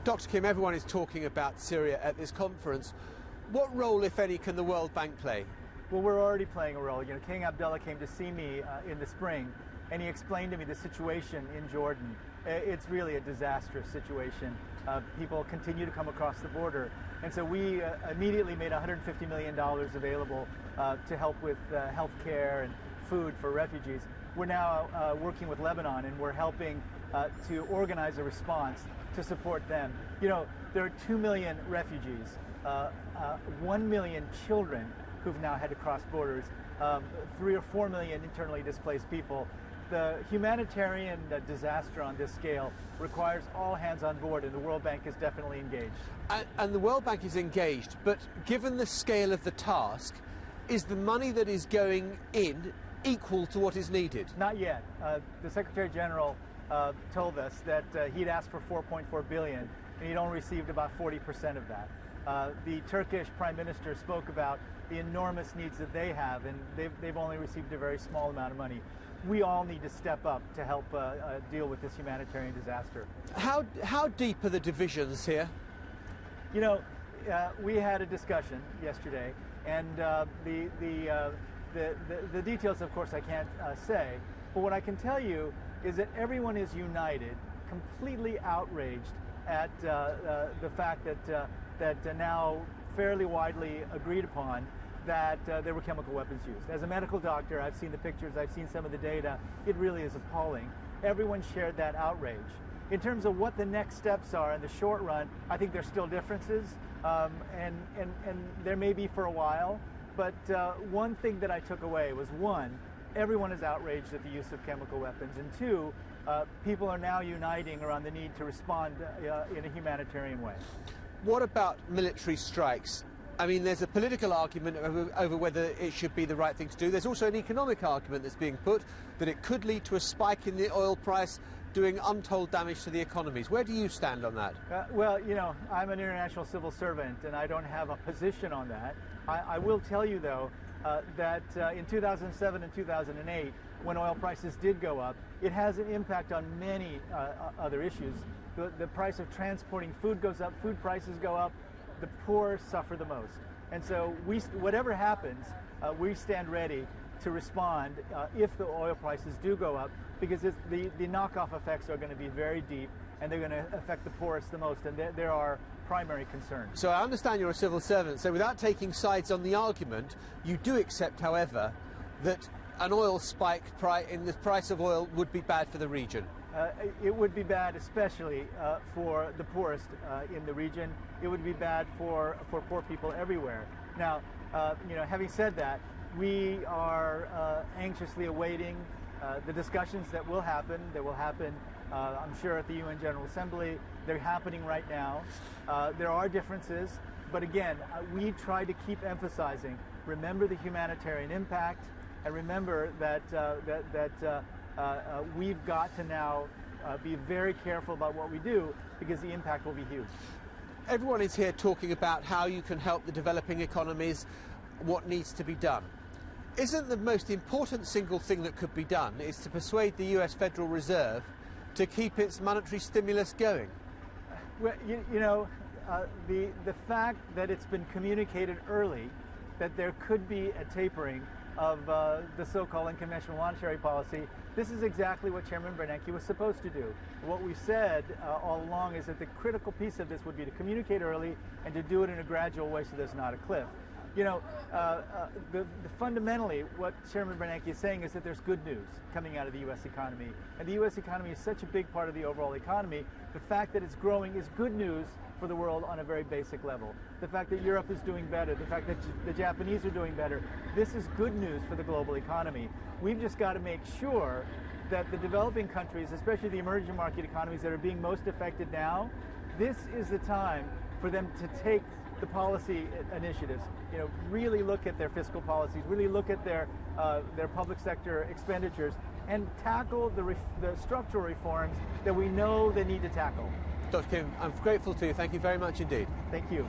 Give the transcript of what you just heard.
Dr. Kim, everyone is talking about Syria at this conference. What role, if any, can the World Bank play? Well, we're already playing a role. You know, King Abdullah came to see me in the spring, and he explained to me the situation in Jordan. It's really a disastrous situation. People continue to come across the border. And so we immediately made $150 million available to help with health care and food for refugees. We're now working with Lebanon, and we're helping to organize a response to support them. You know, there are 2 million refugees, 1 million children who've now had to cross borders, 3 or 4 million internally displaced people. The humanitarian disaster on this scale requires all hands on board, and the World Bank is definitely engaged. And the World Bank is engaged, but given the scale of the task, is the money that is going in equal to what is needed? Not yet. The Secretary General told us that he'd asked for 4.4 billion, and he'd only received about 40% of that. The Turkish Prime Minister spoke about the enormous needs that they have, and they've only received a very small amount of money. We all need to step up to help deal with this humanitarian disaster. How deep are the divisions here? You know, we had a discussion yesterday, and the details, of course, I can't say. But what I can tell you is that everyone is united, completely outraged at the fact that now fairly widely agreed upon that there were chemical weapons used. As a medical doctor, I've seen the pictures, I've seen some of the data. It really is appalling. Everyone shared that outrage. In terms of what the next steps are in the short run, I think there's still differences, and there may be for a while. But one thing that I took away was, one, everyone is outraged at the use of chemical weapons, and two, people are now uniting around the need to respond in a humanitarian way. What about military strikes? I mean, there's a political argument over whether it should be the right thing to do. There's also an economic argument that's being put that it could lead to a spike in the oil price, doing untold damage to the economies. Where do you stand on that? Well, you know, I'm an international civil servant, and I don't have a position on that. I will tell you, though, that in 2007 and 2008, when oil prices did go up, it has an impact on many other issues. The price of transporting food goes up, food prices go up, the poor suffer the most. And so whatever happens, we stand ready to respond if the oil prices do go up, because the knockoff effects are going to be very deep, and they're going to affect the poorest the most, and they're our primary concern. So I understand you're a civil servant, so without taking sides on the argument, you do accept, however, that an oil spike in the price of oil would be bad for the region. It would be bad, especially for the poorest in the region. It would be bad for poor people everywhere. Now, you know, having said that, we are anxiously awaiting the discussions that will happen. They will happen, I'm sure, at the UN General Assembly. They're happening right now. There are differences, but again, we try to keep emphasizing, remember the humanitarian impact, and remember that we've got to now be very careful about what we do, because the impact will be huge. Everyone is here talking about how you can help the developing economies, what needs to be done. Isn't the most important single thing that could be done is to persuade the US Federal Reserve to keep its monetary stimulus going? Well, you know, the fact that it's been communicated early that there could be a tapering of the so-called unconventional monetary policy, this is exactly what Chairman Bernanke was supposed to do. What we said all along is that the critical piece of this would be to communicate early and to do it in a gradual way so there's not a cliff. You know, fundamentally, what Chairman Bernanke is saying is that there's good news coming out of the U.S. economy. And the U.S. economy is such a big part of the overall economy. The fact that it's growing is good news for the world on a very basic level. The fact that Europe is doing better, the fact that the Japanese are doing better, this is good news for the global economy. We've just got to make sure that the developing countries, especially the emerging market economies that are being most affected now, this is the time for them to take the policy initiatives, you know, really look at their fiscal policies, really look at their public sector expenditures, and tackle the structural reforms that we know they need to tackle. Dr. Kim, I'm grateful to you. Thank you very much indeed. Thank you.